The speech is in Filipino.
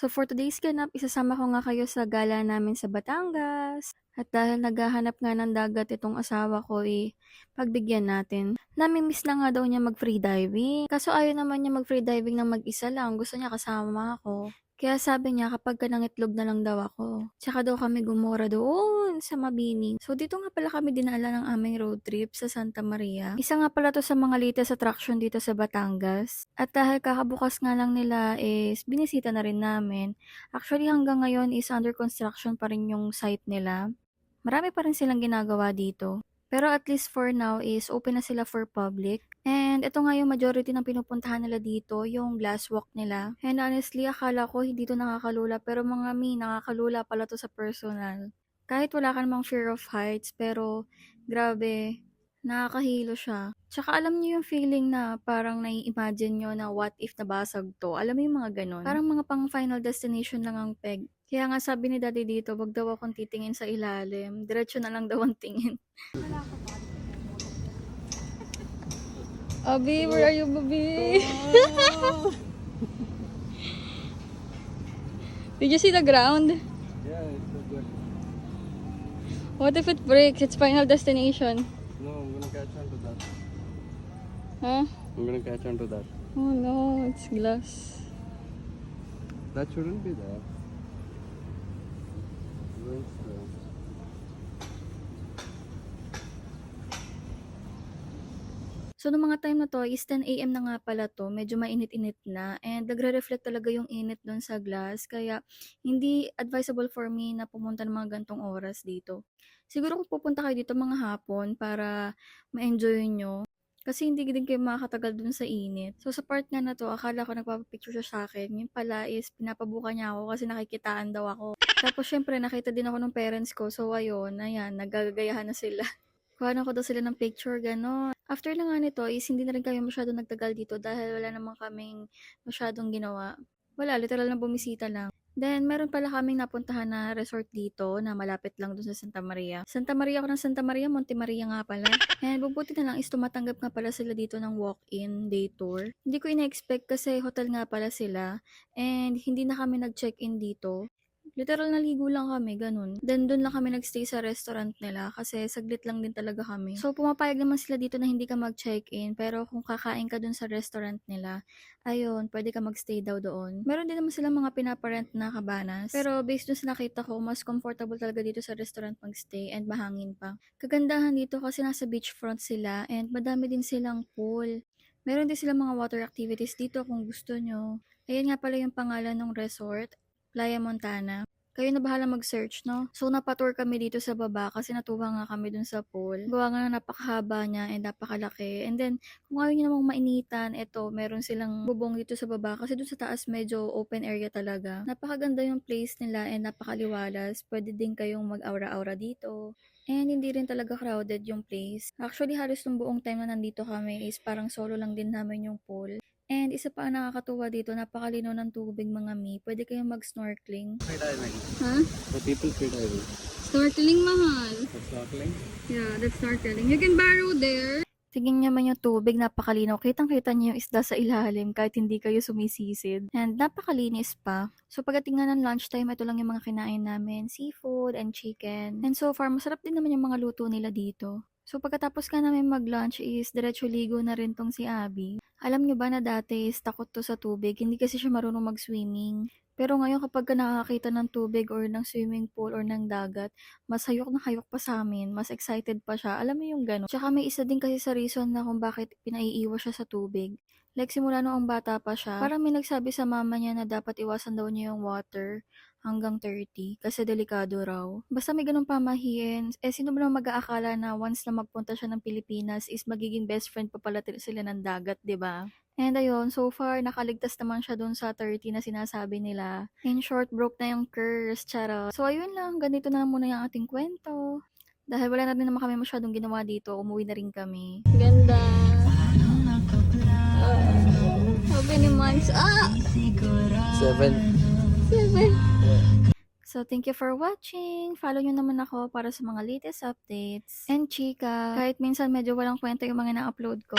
So for today's ganap, isasama ko nga kayo sa gala namin sa Batangas. At dahil naghahanap nga ng dagat itong asawa ko pagbigyan natin. Namimiss na nga daw niya mag-free diving. Kaso ayaw naman niya mag-free diving ng mag-isa lang. Gusto niya kasama ako. Kaya sabi niya kapag ka nangitlog na lang daw ako. Tsaka daw kami gumora doon sa Mabini. So dito nga pala kami dinala ng aming road trip sa Santa Maria. Isa nga pala to sa mga latest attraction dito sa Batangas. At dahil kakabukas nga lang nila is binisita na rin namin. Actually hanggang ngayon is under construction pa rin yung site nila. Marami pa rin silang ginagawa dito. Pero at least for now is open na sila for public. And ito nga yung majority ng pinupuntahan nila dito, yung glass walk nila. And honestly, akala ko hindi to nakakalula. Pero mga nakakalula pala to sa personal. Kahit wala ka namang fear of heights, pero grabe, nakakahilo siya. Tsaka alam niyo yung feeling na parang nai-imagine nyo na what if nabasag to. Alam mo yung mga ganon. Parang mga pang final destination lang ang peg. Kaya nga sabi ni daddy dito, wag daw akong titingin sa ilalim. Diretso na lang daw ang tingin. Abi, where are you, baby? Oh. Did you see the ground? Yeah, it's so good. What if it breaks? It's final destination. No, I'm gonna catch on to that. Huh? I'm gonna catch on to that. Oh no, it's glass. That shouldn't be there. Where's the... So, nung mga time na to, is 10 AM na nga pala to. Medyo mainit-init na. And nagre-reflect talaga yung init doon sa glass. Kaya, hindi advisable for me na pumunta ng mga gantong oras dito. Siguro kung pupunta kayo dito mga hapon para ma-enjoy nyo. Kasi hindi din kayo makakatagal dun sa init. So, sa part nga na to, akala ko nagpapapicture siya sa akin. Yung pala is, pinapabuka niya ako kasi nakikitaan daw ako. Tapos, syempre, nakita din ako ng parents ko. So, ayun, ayan, nagagagayahan na sila. Kuhanan ko daw sila ng picture, gano'n. After lang nga nito is hindi na rin kami masyadong nagtagal dito dahil wala naman kaming masyadong ginawa. Wala, literal na bumisita lang. Then, meron pala kaming napuntahan na resort dito na malapit lang dun sa Santa Maria. Santa Maria ako ng Santa Maria, Monte Maria nga pala. And bubuti na lang is tumatanggap nga pala sila dito ng walk-in day tour. Hindi ko ina-expect kasi hotel nga pala sila. And hindi na kami nag-check-in dito. Literal naligo lang kami, ganun. Then, dun lang kami nagstay sa restaurant nila kasi saglit lang din talaga kami. So, pumapayag naman sila dito na hindi ka mag-check-in pero kung kakain ka dun sa restaurant nila, ayun, pwede ka magstay daw doon. Meron din naman silang mga pinaparent na cabanas. Pero based dun sa nakita ko, mas comfortable talaga dito sa restaurant magstay and mahangin pa. Kagandahan dito kasi nasa beachfront sila and madami din silang pool. Meron din silang mga water activities dito kung gusto nyo. Ayan nga pala yung pangalan ng resort. Playa Montana. Kayo na bahala mag-search, no? So, napatour kami dito sa baba kasi natuwa nga kami dun sa pool. Gawa nga na napakahaba niya and napakalaki. And then, kung ayaw nyo namang mainitan, eto, meron silang bubong dito sa baba kasi dun sa taas medyo open area talaga. Napakaganda yung place nila and napakaliwalas. Pwede din kayong mag-aura-aura dito. And hindi rin talaga crowded yung place. Actually, halos nung buong time na nandito kami is parang solo lang din namin yung pool. And isa pa ang nakakatuwa dito, napakalinaw ng tubig mga mi. Pwede kayong mag-snorkeling. Free diving. Ha? For people free diving. Snorkeling mahal. For snorkeling? Yeah, that's snorkeling. You can borrow there. Tingin niyo man yung tubig, napakalinaw. Kitang-kita niyo yung isda sa ilalim kahit hindi kayo sumisisid. And napakalinis pa. So pagdating nga ng lunchtime, ito lang yung mga kinain namin. Seafood and chicken. And so far, masarap din naman yung mga luto nila dito. So pagkatapos ka namin mag-lunch is diretso ligo na rin tong si Abby. Alam nyo ba na dati is takot to sa tubig, hindi kasi siya marunong mag-swimming. Pero ngayon kapag ka nakakita ng tubig or ng swimming pool or ng dagat, mas hayok na hayok pa sa amin, mas excited pa siya. Alam mo yung gano'n. Tsaka may isa din kasi sa reason na kung bakit pinaiiwas siya sa tubig. Like simula noong bata pa siya, parang may nagsabi sa mama niya na dapat iwasan daw niya yung water hanggang 30 kasi delikado raw. Basta may ganung pamahiin, sino ba naman mag-aakala na once na magpunta siya ng Pilipinas is magiging best friend pa pala sila ng dagat, 'di ba? And ayun, so far nakaligtas naman siya dun sa 30 na sinasabi nila. In short, broke na yung curse, charot. So ayun lang, ganito na lang muna yung ating kwento. Dahil wala na din naman kami masyadong ginawa dito, umuwi na rin kami. Ganda. How many months? 7. 7. So, thank you for watching. Follow nyo naman ako para sa mga latest updates. And chika, kahit minsan medyo walang kwenta yung mga na-upload ko.